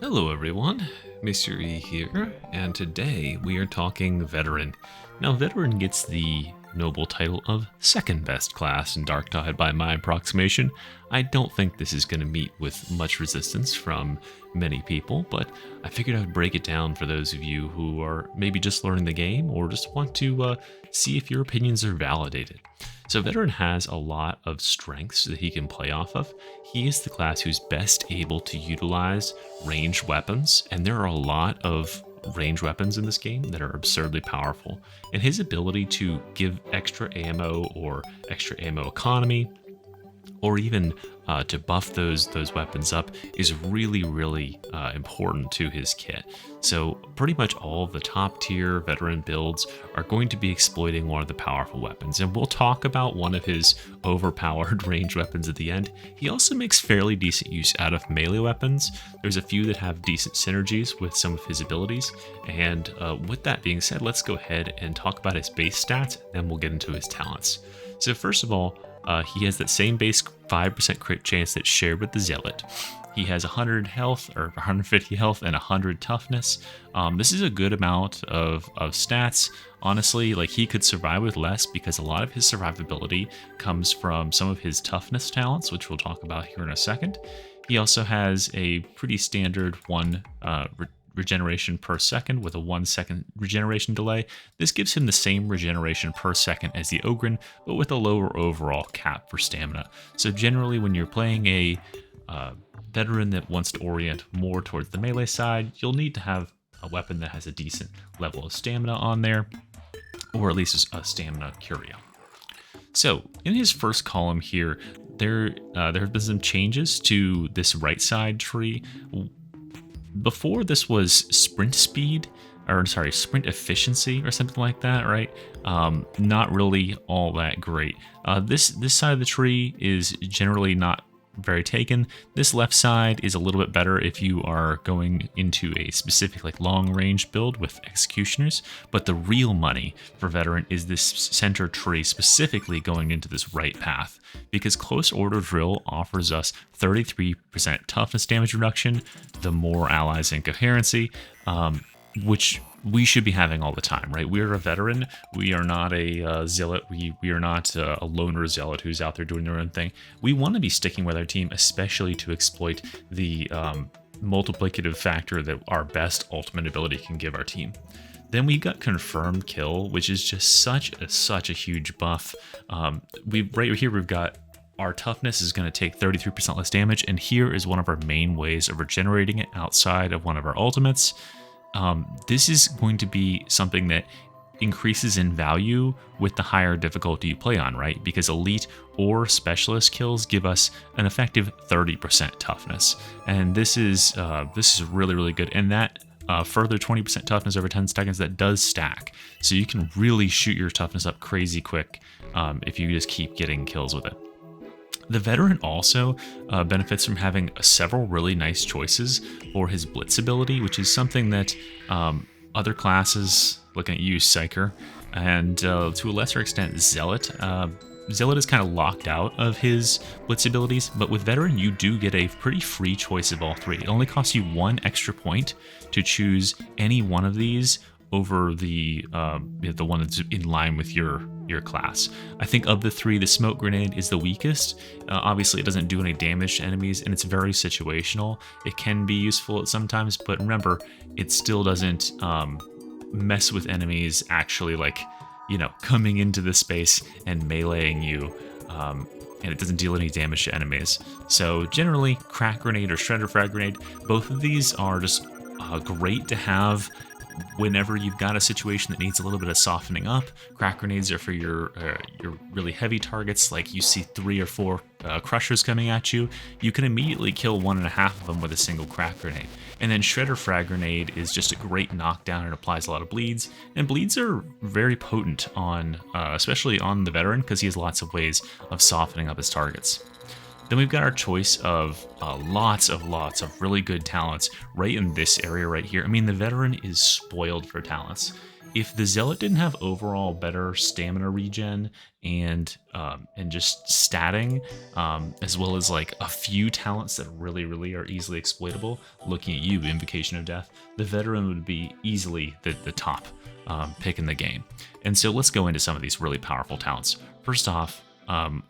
Hello everyone, Mr. E here, and today we are talking Veteran. Now, Veteran gets the noble title of second best class in Darktide by my approximation. I don't think this is going to meet with much resistance from many people, but I figured I would break it down for those of you who are maybe just learning the game or just want to see if your opinions are validated. So Veteran has a lot of strengths that he can play off of. He is the class who's best able to utilize ranged weapons, and there are a lot of ranged weapons in this game that are absurdly powerful. And his ability to give extra ammo or extra ammo economy, or even to buff those weapons up is really important to his kit. So pretty much all of the top tier veteran builds are going to be exploiting one of the powerful weapons, and we'll talk about one of his overpowered range weapons at the end. He also makes fairly decent use out of melee weapons. There's a few that have decent synergies with some of his abilities, and with that being said, let's go ahead and talk about his base stats, and then we'll get into his talents. So first of all, he has that same base 5% crit chance that's shared with the Zealot. He has 100 health, or 150 health, and 100 toughness. This is a good amount of stats. Honestly, like, he could survive with less because a lot of his survivability comes from some of his toughness talents, which we'll talk about here in a second. He also has a pretty standard one regeneration per second with a 1 second regeneration delay. This gives him the same regeneration per second as the Ogren, but with a lower overall cap for stamina. So generally, when you're playing a veteran that wants to orient more towards the melee side, you'll need to have a weapon that has a decent level of stamina on there, or at least a stamina curio. So in his first column here, there have been some changes to this right side tree. Before, this was sprint speed, or sorry, sprint efficiency or something like that, right? Not really all that great. This side of the tree is generally not very taken. This left side is a little bit better if you are going into a specific like long range build with executioners, but the real money for veteran is this center tree, specifically going into this right path, because close order drill offers us 33% toughness damage reduction, the more allies and coherency, which we should be having all the time, right? We're a veteran. We are not a zealot. We are not a loner zealot who's out there doing their own thing. We want to be sticking with our team, especially to exploit the multiplicative factor that our best ultimate ability can give our team. Then we got confirmed kill, which is just such a huge buff. Right here we've got our toughness is going to take 33% less damage, and here is one of our main ways of regenerating it outside of one of our ultimates. This is going to be something that increases in value with the higher difficulty you play on, right? Because elite or specialist kills give us an effective 30% toughness, and this is really good. And that further 20% toughness over 10 seconds, that does stack, so you can really shoot your toughness up crazy quick if you just keep getting kills with it. The veteran also benefits from having several really nice choices for his blitz ability, which is something that other classes, looking at you, psyker, and to a lesser extent, zealot. Zealot is kind of locked out of his blitz abilities, but with veteran, you do get a pretty free choice of all three. It only costs you 1 extra point to choose any one of these over the one that's in line with your class. I think of the three, the smoke grenade is the weakest. Obviously, it doesn't do any damage to enemies, and it's very situational. It can be useful at sometimes, but remember, it still doesn't mess with enemies actually, like, coming into the space and meleeing you. And it doesn't deal any damage to enemies. So generally, crack grenade or shredder frag grenade, both of these are just great to have whenever you've got a situation that needs a little bit of softening up. Crack grenades are for your really heavy targets, like you see 3 or 4 crushers coming at you. You can immediately kill 1.5 of them with a single crack grenade. And then shredder frag grenade is just a great knockdown and applies a lot of bleeds. And bleeds are very potent on, especially on the veteran, because he has lots of ways of softening up his targets. Then we've got our choice of lots of really good talents right in this area right here. I mean, the veteran is spoiled for talents. If the zealot didn't have overall better stamina regen and just statting, as well as like a few talents that really are easily exploitable, looking at you, Invocation of Death, the veteran would be easily the top pick in the game. And so let's go into some of these really powerful talents. First off,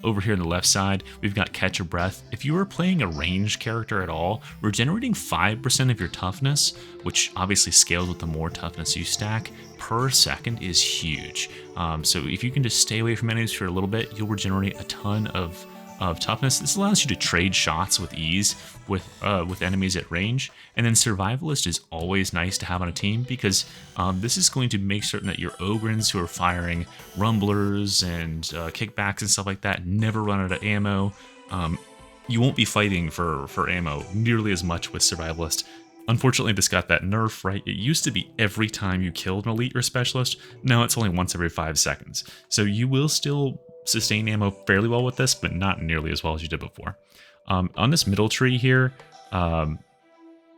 over here on the left side, we've got Catch Your Breath. If you are playing a ranged character at all, regenerating 5% of your toughness, which obviously scales with the more toughness you stack, per second is huge. So if you can just stay away from enemies for a little bit, you'll regenerate a ton of toughness. This allows you to trade shots with ease with enemies at range. And then Survivalist is always nice to have on a team because this is going to make certain that your Ogrins who are firing rumblers and kickbacks and stuff like that never run out of ammo. You won't be fighting for ammo nearly as much with Survivalist. Unfortunately, this got that nerf, right? It used to be every time you killed an elite or specialist. Now it's only once every 5 seconds. So you will still sustain ammo fairly well with this, but not nearly as well as you did before. On this middle tree here,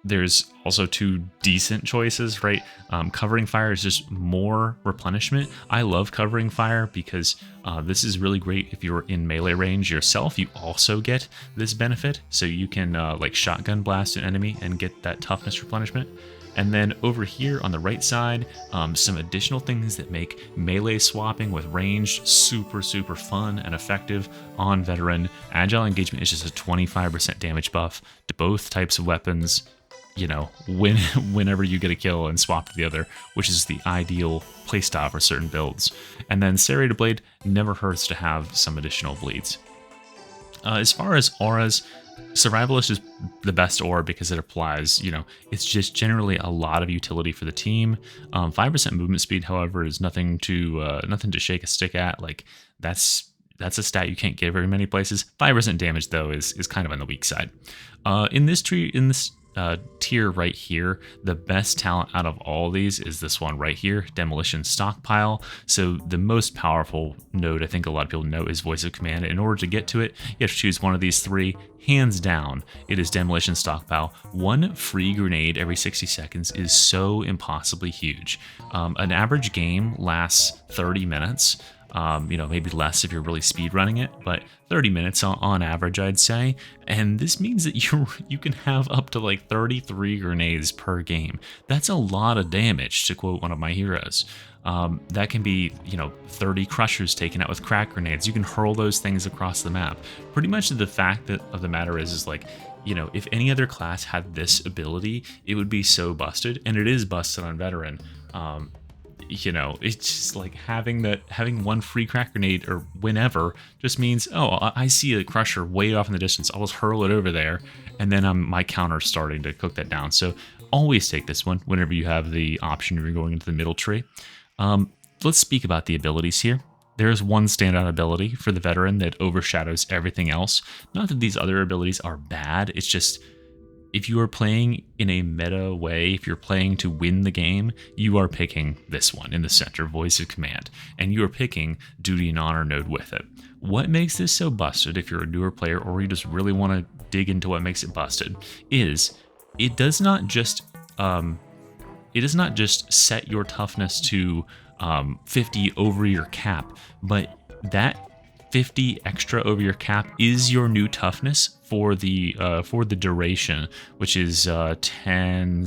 there's also 2 decent choices, right? Covering Fire is just more replenishment. I love Covering Fire because this is really great if you're in melee range yourself. You also get this benefit, so you can like shotgun blast an enemy and get that toughness replenishment. And then over here on the right side, some additional things that make melee swapping with ranged super fun and effective on veteran. Agile engagement is just a 25% damage buff to both types of weapons, you know, whenever you get a kill and swap to the other, which is the ideal playstyle for certain builds. And then Serrated Blade never hurts to have some additional bleeds. As far as auras, Survivalist is the best aura because it applies, you know, it's just generally a lot of utility for the team. 5% movement speed, however, is nothing to shake a stick at. Like that's a stat you can't get very many places. 5% damage though is kind of on the weak side. In this tier right here, the best talent out of all these is this one right here, Demolition Stockpile. So the most powerful node I think a lot of people know is Voice of Command. In order to get to it, you have to choose one of these 3. Hands down, it is Demolition Stockpile. 1 free grenade every 60 seconds is so impossibly huge. An average game lasts 30 minutes. You know, maybe less if you're really speed running it, but 30 minutes on average, I'd say. And this means that you can have up to like 33 grenades per game. That's a lot of damage, to quote one of my heroes. That can be, you know, 30 crushers taken out with crack grenades. You can hurl those things across the map. Pretty much the fact of the matter is like, you know, if any other class had this ability, it would be so busted, and it is busted on veteran. You know, it's just like having 1 free crack grenade or whenever just means, oh, I see a crusher way off in the distance, I'll just hurl it over there, and then my counter's starting to cook that down. So always take this one whenever you have the option if you're going into the middle tree. Let's speak about the abilities here. There's one standout ability for the veteran that overshadows everything else. Not that these other abilities are bad, it's just if you are playing in a meta way, if you're playing to win the game, you are picking this one in the center, Voice of Command, and you are picking Duty and Honor node with it. What makes this so busted, if you're a newer player or you just really want to dig into what makes it busted, is it does not just set your toughness to 50 over your cap, but that 50 extra over your cap is your new toughness for the duration, which is 15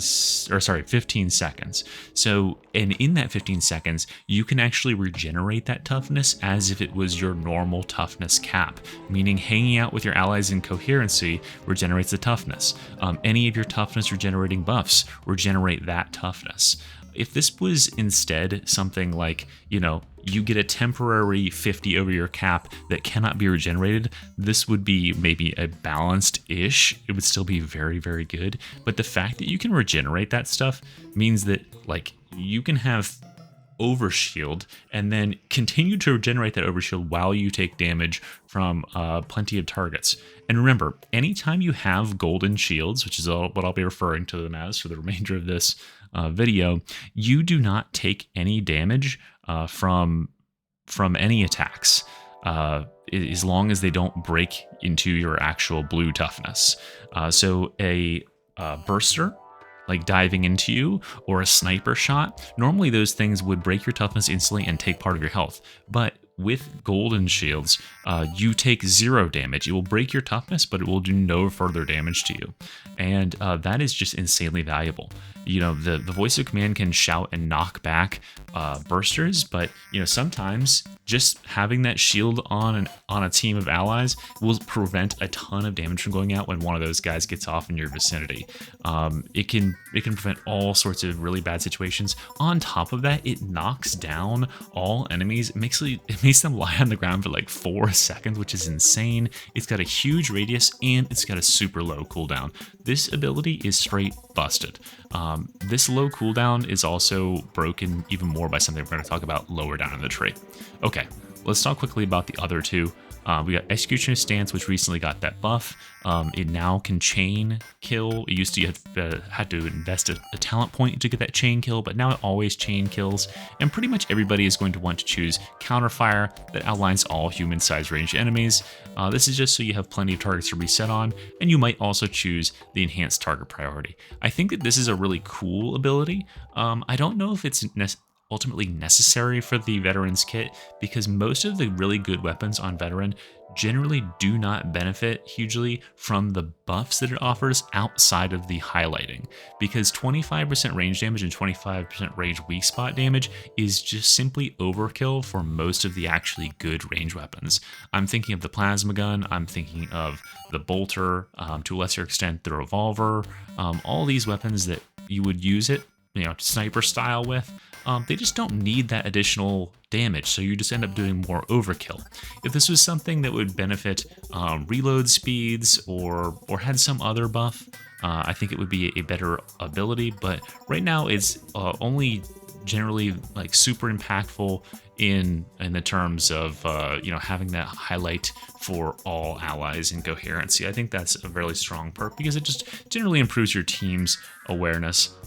seconds. So, and in that 15 seconds, you can actually regenerate that toughness as if it was your normal toughness cap, meaning hanging out with your allies in coherency regenerates the toughness. Any of your toughness regenerating buffs regenerate that toughness. If this was instead something like, you know, you get a temporary 50 over your cap that cannot be regenerated, this would be maybe a balanced-ish. It would still be very, very good. But the fact that you can regenerate that stuff means that, like, you can have overshield and then continue to regenerate that overshield while you take damage from plenty of targets. And remember, anytime you have golden shields, which is what I'll be referring to them as for the remainder of this video, you do not take any damage from any attacks. as long as they don't break into your actual blue toughness. So a burster, like diving into you, or a sniper shot, normally those things would break your toughness instantly and take part of your health. But with golden shields, you take 0 damage. It will break your toughness, but it will do no further damage to you. And that is just insanely valuable. You know, the voice of command can shout and knock back bursters, but you know, sometimes just having that shield on a team of allies will prevent a ton of damage from going out when one of those guys gets off in your vicinity. It can prevent all sorts of really bad situations. On top of that, it knocks down all enemies. It makes them lie on the ground for like 4 seconds, which is insane. It's got a huge radius and it's got a super low cooldown. This ability is straight busted. This low cooldown is also broken even more by something we're going to talk about lower down in the tree. Okay, let's talk quickly about the other two. We got Executioner's Stance, which recently got that buff. It now can chain kill. It used to had to invest a talent point to get that chain kill, but now it always chain kills. And pretty much everybody is going to want to choose Counterfire that outlines all human-sized ranged enemies. This is just so you have plenty of targets to reset on, and you might also choose the Enhanced Target Priority. I think that this is a really cool ability. I don't know if it's ultimately necessary for the Veteran's kit, because most of the really good weapons on Veteran generally do not benefit hugely from the buffs that it offers outside of the highlighting, because 25% range damage and 25% range weak spot damage is just simply overkill for most of the actually good range weapons. I'm thinking of the plasma gun, I'm thinking of the bolter, to a lesser extent the revolver, all these weapons that you would use it, you know, sniper style with. They just don't need that additional damage, so you just end up doing more overkill. If this was something that would benefit reload speeds or had some other buff, I think it would be a better ability, but right now it's only generally like super impactful in the terms of you know, having that highlight for all allies and coherency. I think that's a really strong perk because it just generally improves your team's awareness.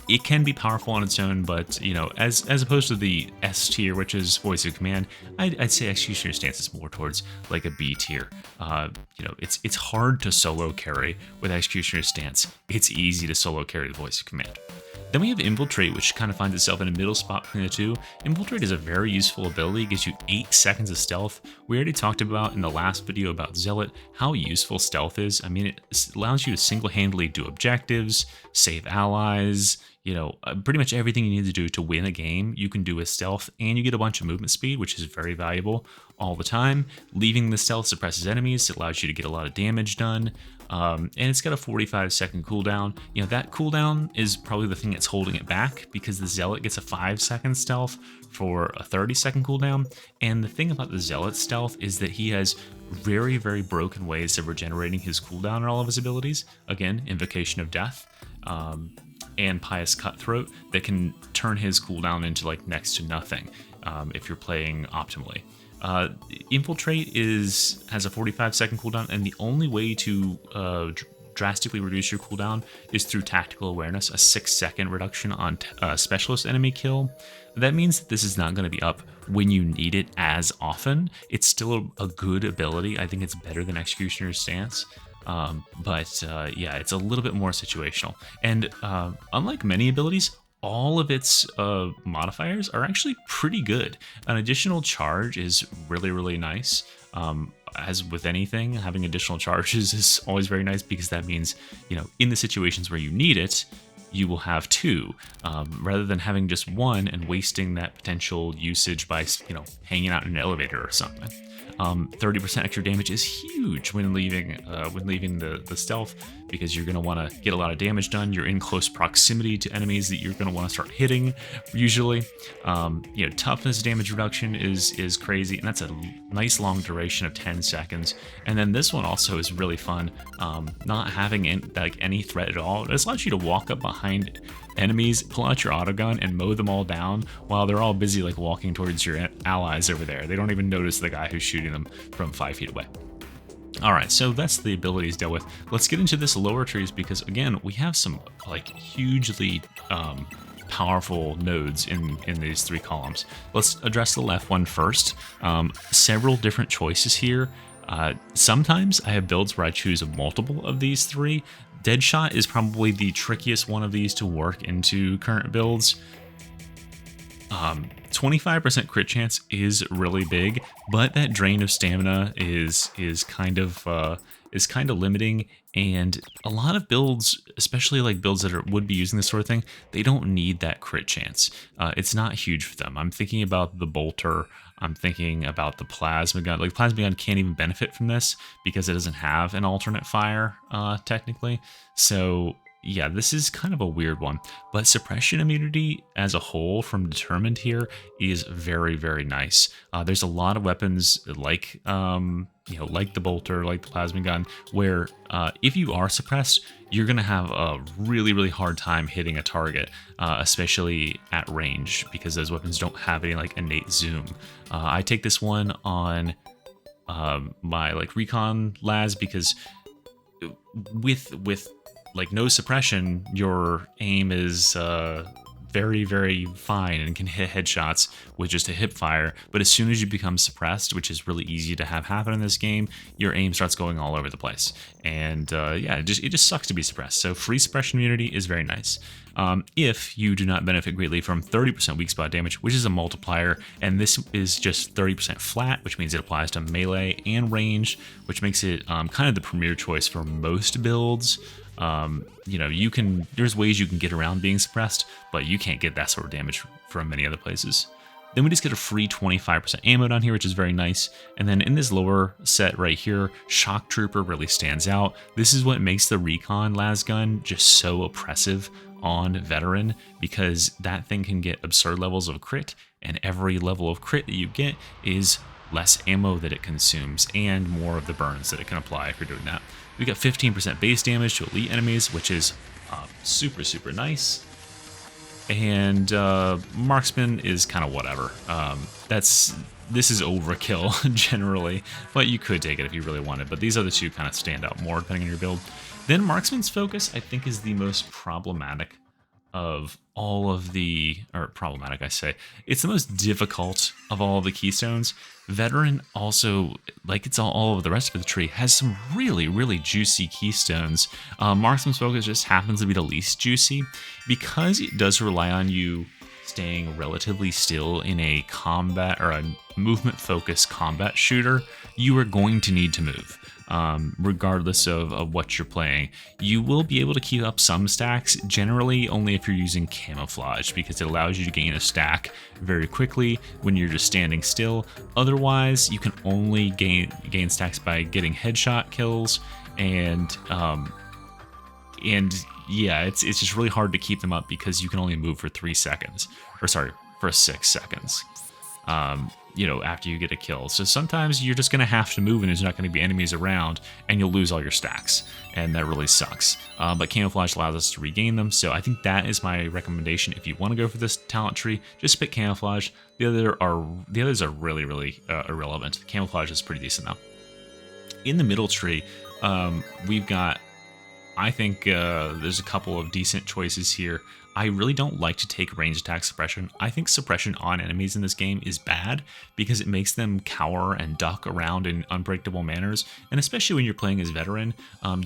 It can be powerful on its own, but you know, as opposed to the S tier, which is voice of command, I'd say Executioner's Stance is more towards like a B tier. You know, it's hard to solo carry with Executioner's Stance. It's easy to solo carry the voice of command. Then we have Infiltrate, which kind of finds itself in a middle spot between the two. Infiltrate is a very useful ability. It gives you 8 seconds of stealth. We already talked about in the last video about Zealot how useful stealth is. I mean, it allows you to single-handedly do objectives, save allies, you know, pretty much everything you need to do to win a game, you can do with stealth, and you get a bunch of movement speed, which is very valuable all the time. Leaving the stealth suppresses enemies. It allows you to get a lot of damage done. And it's got a 45-second cooldown. You know, that cooldown is probably the thing that's holding it back, because the Zealot gets a 5-second stealth for a 30-second cooldown. And the thing about the Zealot stealth is that he has very, very broken ways of regenerating his cooldown on all of his abilities. Again, Invocation of Death. And Pious Cutthroat that can turn his cooldown into like next to nothing if you're playing optimally. Infiltrate has a 45-second cooldown, and the only way to drastically reduce your cooldown is through Tactical Awareness, a 6-second reduction on specialist enemy kill. That means that this is not going to be up when you need it as often. It's still a good ability. I think it's better than Executioner's Stance. But yeah, it's a little bit more situational. And unlike many abilities, all of its modifiers are actually pretty good. An additional charge is really, really nice. As with anything, having additional charges is always very nice, because that means, you know, in the situations where you need it, you will have 2, rather than having just 1 and wasting that potential usage by, you know, hanging out in an elevator or something. 30% extra damage is huge when leaving the stealth, because you're going to want to get a lot of damage done. You're in close proximity to enemies that you're going to want to start hitting usually. You know, toughness damage reduction is crazy, and that's a nice long duration of 10 seconds. And then this one also is really fun. Not having any threat at all. It allows you to walk up behind enemies, pull out your autogun, and mow them all down while they're all busy like walking towards your allies over there. They don't even notice the guy who's shooting them from 5 feet away. Alright, so that's the abilities dealt with. Let's get into this lower trees, because again, we have some like hugely powerful nodes in these 3 columns. Let's address the left one first. Several different choices here. Sometimes I have builds where I choose multiple of these 3. Deadshot is probably the trickiest one of these to work into current builds. 25% crit chance is really big, but that drain of stamina is kind of limiting, and a lot of builds, especially like builds that would be using this sort of thing, they don't need that crit chance. It's not huge for them. I'm thinking about the bolter. I'm thinking about the plasma gun. Like, plasma gun can't even benefit from this because it doesn't have an alternate fire, technically. So yeah, this is kind of a weird one, but suppression immunity as a whole from Determined here is very, very nice. There's a lot of weapons like, like the bolter, like the plasma gun, where if you are suppressed, you're going to have a really, really hard time hitting a target, especially at range, because those weapons don't have any like innate zoom. I take this one on my like recon las because with like no suppression, your aim is very, very fine and can hit headshots with just a hip fire. But as soon as you become suppressed, which is really easy to have happen in this game, your aim starts going all over the place. And yeah, it just sucks to be suppressed. So free suppression immunity is very nice. If you do not benefit greatly from 30% weak spot damage, which is a multiplier, and this is just 30% flat, which means it applies to melee and range, which makes it kind of the premier choice for most builds. There's ways you can get around being suppressed, but you can't get that sort of damage from many other places. Then we just get a free 25% ammo down here, which is very nice. And then in this lower set right here, Shock Trooper really stands out. This is what makes the Recon las gun just so oppressive on Veteran, because that thing can get absurd levels of crit, and every level of crit that you get is less ammo that it consumes and more of the burns that it can apply if you're doing that. We got 15% base damage to elite enemies, which is super, super nice. And marksman is kind of whatever. This is overkill generally, but you could take it if you really wanted. But these other two kind of stand out more depending on your build. Then marksman's focus, I think, is the most problematic of all of the, or problematic, I say. It's the most difficult of all of the keystones. Veteran also, like it's all of the rest of the tree, has some really, really juicy keystones. Marksman's focus just happens to be the least juicy because it does rely on you staying relatively still in a combat or a movement focused combat shooter. You are going to need to move. Regardless of what you're playing. You will be able to keep up some stacks, generally only if you're using camouflage, because it allows you to gain a stack very quickly when you're just standing still. Otherwise, you can only gain stacks by getting headshot kills, and yeah, it's just really hard to keep them up because you can only move for 3 seconds, or sorry, for 6 seconds. After you get a kill. So sometimes you're just going to have to move and there's not going to be enemies around and you'll lose all your stacks. And that really sucks. But camouflage allows us to regain them. So I think that is my recommendation. If you want to go for this talent tree, just pick camouflage. The others are really, really irrelevant. Camouflage is pretty decent though. In the middle tree, we've got, I think there's a couple of decent choices here. I really don't like to take ranged attack suppression. I think suppression on enemies in this game is bad because it makes them cower and duck around in unpredictable manners, and especially when you're playing as Veteran,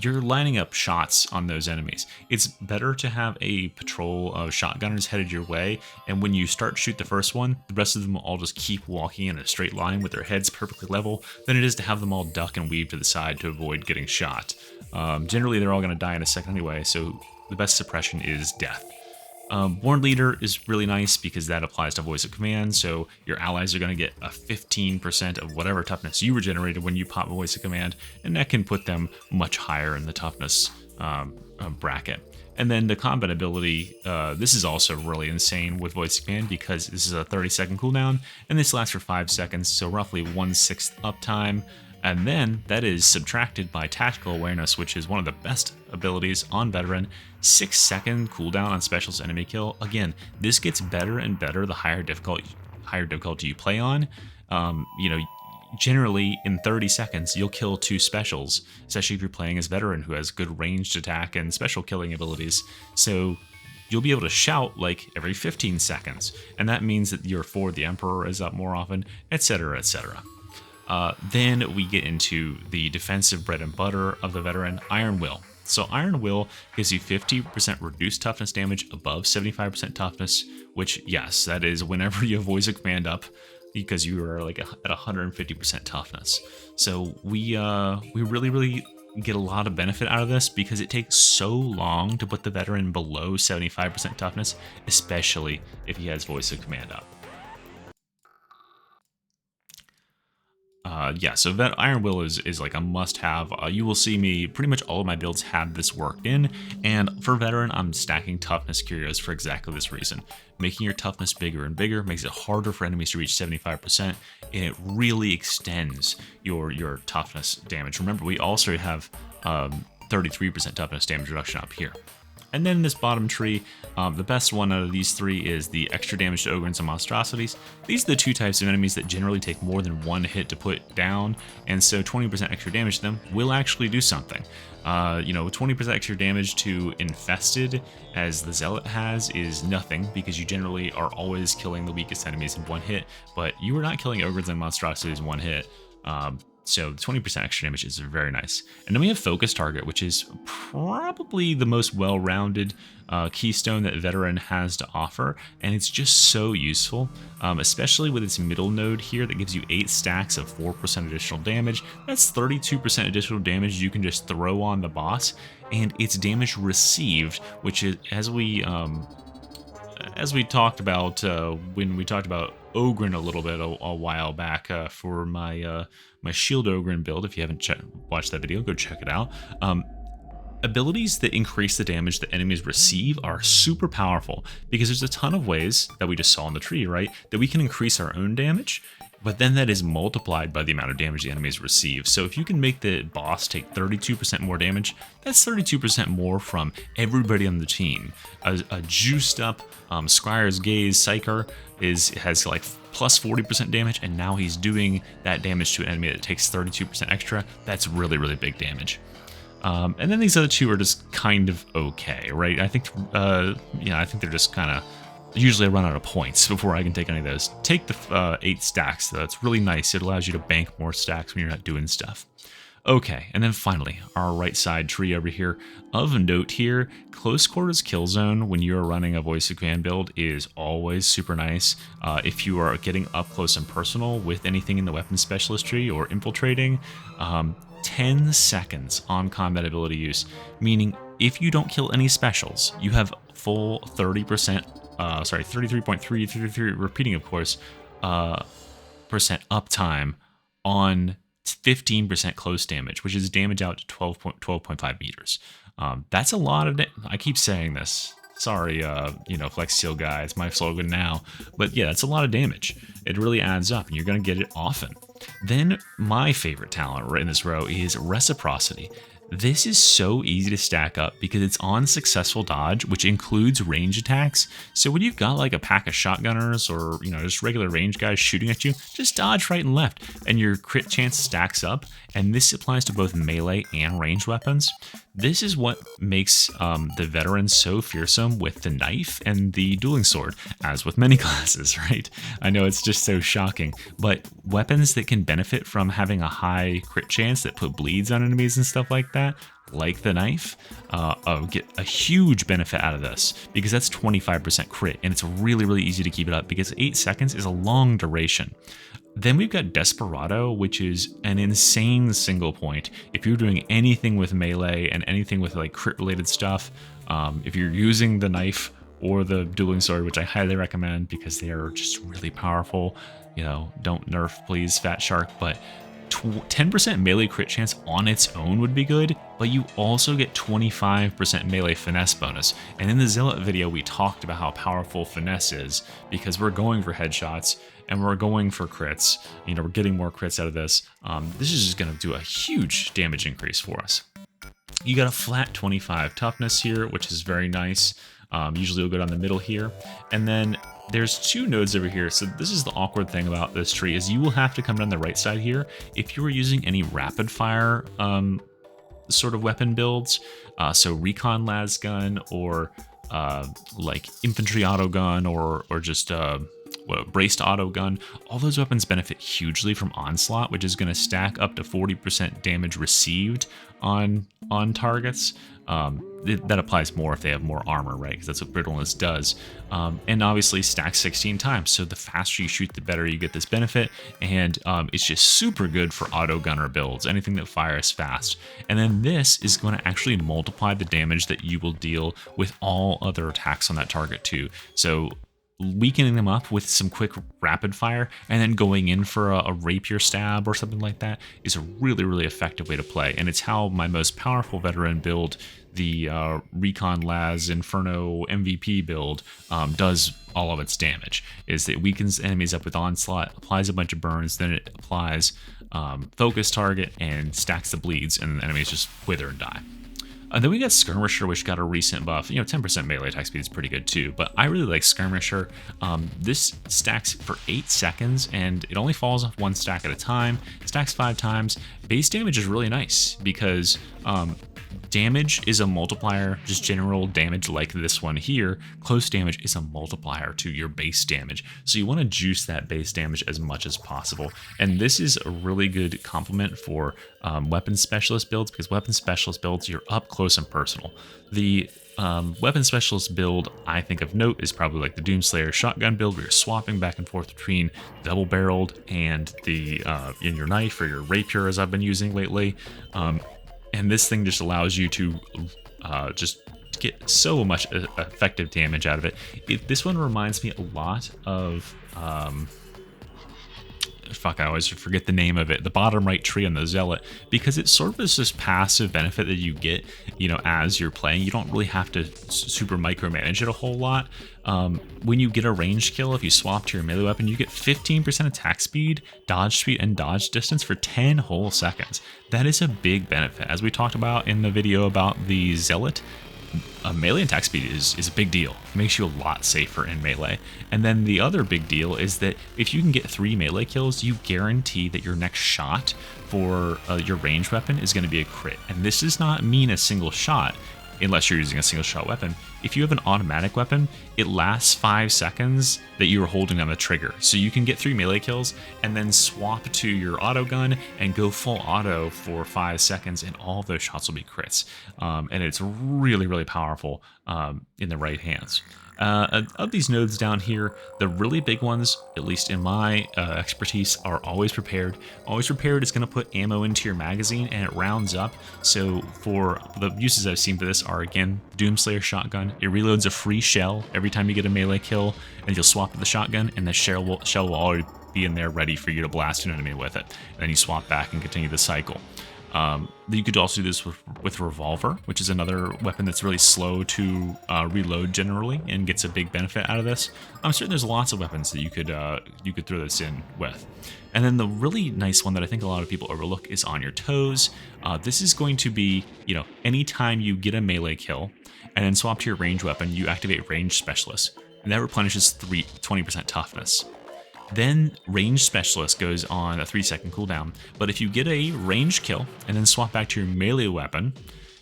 you're lining up shots on those enemies. It's better to have a patrol of shotgunners headed your way, and when you start to shoot the first one, the rest of them will all just keep walking in a straight line with their heads perfectly level, than it is to have them all duck and weave to the side to avoid getting shot. Generally, they're all going to die in a second anyway, so the best suppression is death. Born Leader is really nice because that applies to voice of command, so your allies are going to get a 15% of whatever toughness you were generated when you pop a voice of command, and that can put them much higher in the toughness bracket. And then the combat ability, this is also really insane with voice of command because this is a 30-second cooldown, and this lasts for 5 seconds, so roughly 1/6 uptime. And then that is subtracted by Tactical Awareness, which is one of the best abilities on Veteran. 6-second cooldown on Specialist Enemy Kill. Again, this gets better and better the higher difficulty you play on. Generally in 30 seconds you'll kill 2 specials, especially if you're playing as Veteran who has good ranged attack and special killing abilities. So you'll be able to shout like every 15 seconds. And that means that your For the Emperor is up more often, etc., etc. Then we get into the defensive bread and butter of the veteran, Iron Will. So Iron Will gives you 50% reduced toughness damage above 75% toughness, which, yes, that is whenever you have voice of command up, because you are like at 150% toughness. So we really get a lot of benefit out of this because it takes so long to put the veteran below 75% toughness, especially if he has voice of command up. Yeah, so that Iron Will is like a must-have. You will see me, pretty much all of my builds have this worked in, and for Veteran, I'm stacking Toughness Curios for exactly this reason. Making your toughness bigger and bigger makes it harder for enemies to reach 75%, and it really extends your toughness damage. Remember, we also have 33% toughness damage reduction up here. And then this bottom tree, the best one out of these three is the extra damage to Ogrins and Monstrosities. These are the two types of enemies that generally take more than one hit to put down, and so 20% extra damage to them will actually do something. 20% extra damage to Infested, as the Zealot has, is nothing, because you generally are always killing the weakest enemies in one hit, but you are not killing Ogrins and Monstrosities in one hit. So 20% extra damage is very nice. And then we have Focus Target, which is probably the most well-rounded keystone that Veteran has to offer, and it's just so useful, especially with its middle node here that gives you 8 stacks of 4% additional damage. That's 32% additional damage you can just throw on the boss, and its damage received, which is, as we talked about when we talked about Ogren a little bit a while back for my my Shield Ogren build. If you haven't watched that video, go check it out. Abilities that increase the damage that enemies receive are super powerful because there's a ton of ways that we just saw in the tree, right, that we can increase our own damage, but then that is multiplied by the amount of damage the enemies receive. So if you can make the boss take 32% more damage, that's 32% more from everybody on the team. A juiced up Squire's Gaze Psyker has like plus 40% damage, and now he's doing that damage to an enemy that takes 32% extra. That's really, really big damage. And then these other two are just kind of okay, right? I think they're just kind of, usually I run out of points before I can take any of those. Take the 8 stacks, though. It's really nice. It allows you to bank more stacks when you're not doing stuff. Okay, and then finally, our right side tree over here. Of note here, Close Quarters Kill Zone when you're running a Voice of Command build is always super nice. If you are getting up close and personal with anything in the Weapon Specialist tree or infiltrating, 10 seconds on combat ability use, meaning if you don't kill any specials, you have full 33.333, repeating of course, percent uptime on 15% close damage, which is damage out to 12.5 meters. That's a lot of I keep saying this. Sorry, Flex Steel guy, it's my slogan now. But yeah, that's a lot of damage. It really adds up, and you're going to get it often. Then my favorite talent right in this row is Reciprocity. This is so easy to stack up because it's on successful dodge, which includes range attacks. So when you've got like a pack of shotgunners or, just regular range guys shooting at you, just dodge right and left and your crit chance stacks up. And this applies to both melee and ranged weapons. This is what makes the Veteran so fearsome with the knife and the dueling sword, as with many classes, right? I know it's just so shocking, but weapons that can benefit from having a high crit chance that put bleeds on enemies and stuff like that, like the knife, get a huge benefit out of this because that's 25% crit, and it's really, really easy to keep it up because 8 seconds is a long duration. Then we've got Desperado, which is an insane single point. If you're doing anything with melee and anything with like crit related stuff, if you're using the knife or the dueling sword, which I highly recommend because they are just really powerful, don't nerf please, Fat Shark, but 10% melee crit chance on its own would be good, but you also get 25% melee finesse bonus. And in the Zealot video, we talked about how powerful finesse is because we're going for headshots and we're going for crits. We're getting more crits out of this. This is just going to do a huge damage increase for us. You got a flat 25 toughness here, which is very nice. Usually we'll go down the middle here. And then there's 2 nodes over here. So this is the awkward thing about this tree is you will have to come down the right side here if you were using any rapid fire sort of weapon builds. So Recon Las Gun or like infantry auto gun or just braced auto gun. All those weapons benefit hugely from onslaught, which is going to stack up to 40% damage received on targets. That applies more if they have more armor, right? Because that's what brittleness does. And obviously stacks 16 times. So the faster you shoot, the better you get this benefit. And it's just super good for auto gunner builds, anything that fires fast. And then this is going to actually multiply the damage that you will deal with all other attacks on that target too. So weakening them up with some quick rapid fire and then going in for a rapier stab or something like that is a really, really effective way to play. And it's how my most powerful veteran build, the Recon Laz Inferno MVP build, does all of its damage. Is it weakens enemies up with onslaught, applies a bunch of burns, then it applies focus target and stacks the bleeds, and the enemies just wither and die. And then we got Skirmisher, which got a recent buff. 10% melee attack speed is pretty good too, but I really like Skirmisher. This stacks for 8 seconds, and it only falls off 1 stack at a time. Stacks 5 times. Base damage is really nice because damage is a multiplier, just general damage like this one here. Close damage is a multiplier to your base damage. So you want to juice that base damage as much as possible. And this is a really good complement for weapon specialist builds, because weapon specialist builds, you're up close and personal. The weapon specialist build I think of note is probably like the Doomslayer shotgun build, where you're swapping back and forth between double barreled and the in your knife or your rapier, as I've been using lately. And this thing just allows you to just get so much effective damage out of it. This one reminds me a lot of I always forget the name of it, the bottom right tree on the Zealot, because it sort of is this passive benefit that you get, as you're playing. You don't really have to super micromanage it a whole lot. When you get a ranged kill, if you swap to your melee weapon, you get 15% attack speed, speed, and dodge distance for 10 whole seconds. That is a big benefit. As we talked about in the video about the Zealot, melee attack speed is a big deal. It makes you a lot safer in melee. And then the other big deal is that if you can get 3 melee kills, you guarantee that your next shot for your ranged weapon is going to be a crit. And this does not mean a single shot unless you're using a single shot weapon. If you have an automatic weapon, it lasts 5 seconds that you are holding down the trigger. So you can get 3 melee kills and then swap to your auto gun and go full auto for 5 seconds, and all of those shots will be crits. And it's really, really powerful in the right hands. Of these nodes down here, the really big ones, at least in my expertise, are always prepared. Always prepared is going to put ammo into your magazine, and it rounds up. So for the uses I've seen for this are, again, Doomslayer shotgun. It reloads a free shell every time you get a melee kill, and you'll swap with the shotgun, and the shell will already be in there ready for you to blast an enemy with it. And then you swap back and continue the cycle. You could also do this with revolver, which is another weapon that's really slow to reload generally and gets a big benefit out of this. I'm certain there's lots of weapons that you could throw this in with. And then the really nice one that I think a lot of people overlook is On Your Toes. This is going to be, anytime you get a melee kill and then swap to your ranged weapon, you activate Ranged Specialist, and that replenishes 20% toughness. Then Ranged Specialist goes on a 3-second cooldown, but if you get a ranged kill and then swap back to your melee weapon,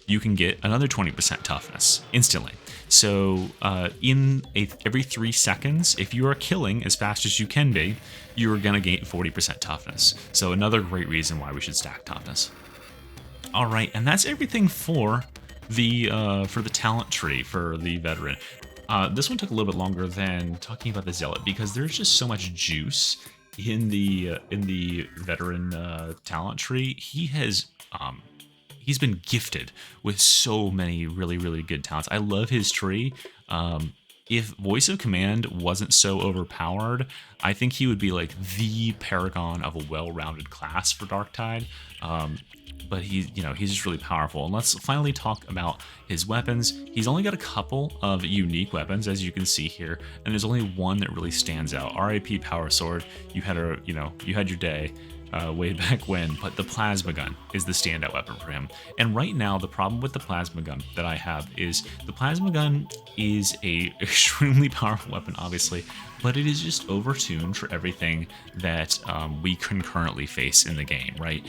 you can get another 20% toughness instantly. So every 3 seconds, if you are killing as fast as you can be, you are going to gain 40% toughness. So another great reason why we should stack toughness. All right, and that's everything for the talent tree for the veteran. This one took a little bit longer than talking about the Zealot, because there's just so much juice in the veteran talent tree. He's been gifted with so many really, really good talents. I love his tree. If Voice of Command wasn't so overpowered, I think he would be like the paragon of a well-rounded class for Darktide. But he's just really powerful. And let's finally talk about his weapons. He's only got a couple of unique weapons, as you can see here, and there's only one that really stands out. RIP Power Sword. You had your day way back when, but the plasma gun is the standout weapon for him. And right now, the problem with the plasma gun that I have is the plasma gun is a extremely powerful weapon, obviously, but it is just overtuned for everything that we can currently face in the game, right?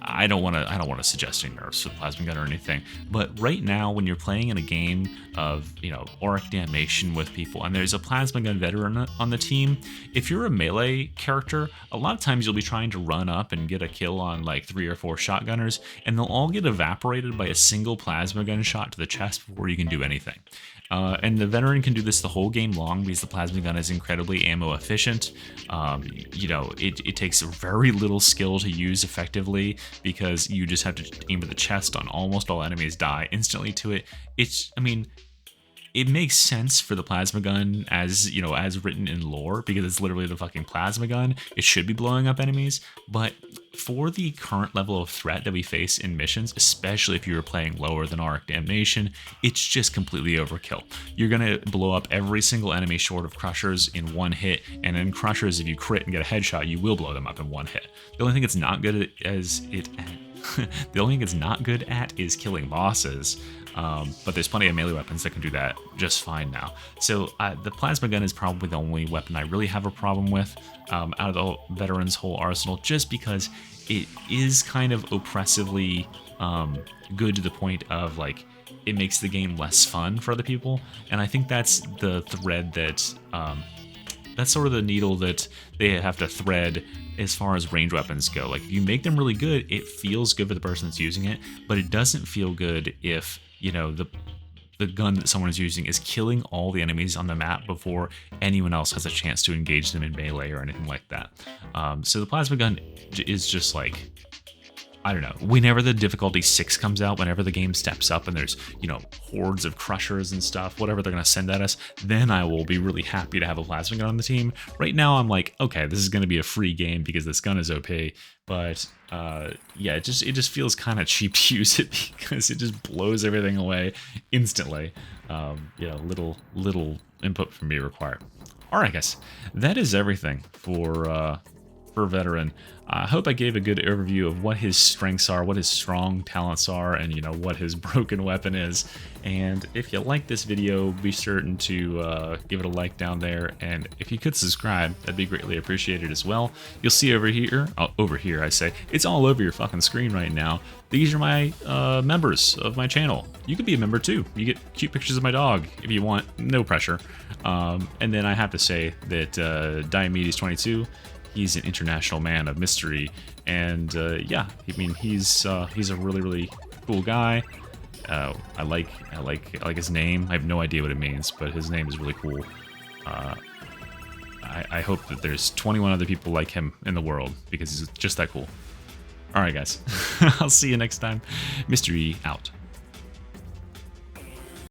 I don't want to suggest any nerfs for the plasma gun or anything, but right now when you're playing in a game of, auric damnation with people and there's a plasma gun veteran on the team, if you're a melee character, a lot of times you'll be trying to run up and get a kill on like 3 or 4 shotgunners, and they'll all get evaporated by a single plasma gun shot to the chest before you can do anything. And the veteran can do this the whole game long because the plasma gun is incredibly ammo efficient. It takes very little skill to use effectively because you just have to aim at the chest on almost all enemies, die instantly to it. It makes sense for the plasma gun as written in lore because it's literally the fucking plasma gun. It should be blowing up enemies, but for the current level of threat that we face in missions, especially if you were playing lower than Auric Damnation, it's just completely overkill. You're gonna blow up every single enemy short of Crushers in one hit, and in Crushers, if you crit and get a headshot, you will blow them up in one hit. The only thing it's not good at is killing bosses. But there's plenty of melee weapons that can do that just fine now. So the plasma gun is probably the only weapon I really have a problem with out of the veteran's whole arsenal, just because it is kind of oppressively good to the point of like it makes the game less fun for other people. And I think that's the thread that that's sort of the needle that they have to thread as far as range weapons go. Like if you make them really good, it feels good for the person that's using it, but it doesn't feel good if the gun that someone is using is killing all the enemies on the map before anyone else has a chance to engage them in melee or anything like that. So the plasma gun is just like, I don't know, whenever the difficulty 6 comes out, whenever the game steps up and there's, hordes of Crushers and stuff, whatever they're going to send at us, then I will be really happy to have a plasma gun on the team. Right now, I'm like, okay, this is going to be a free game because this gun is OP, but yeah, it just feels kind of cheap to use it because it just blows everything away instantly. Little input from me required. All right, guys, that is everything for veteran. I hope I gave a good overview of what his strengths are, what his strong talents are, and what his broken weapon is. And if you like this video, be certain to give it a like down there, and if you could subscribe, that'd be greatly appreciated as well. You'll see over here I say, it's all over your fucking screen right now. These are my members of my channel. You could be a member too. You get cute pictures of my dog if you want, no pressure. And then I have to say that Diomedes22, he's an international man of mystery, and yeah, I mean he's a really cool guy. I like his name. I have no idea what it means, but his name is really cool. I hope that there's 21 other people like him in the world because he's just that cool. All right, guys, I'll see you next time. Mystery out.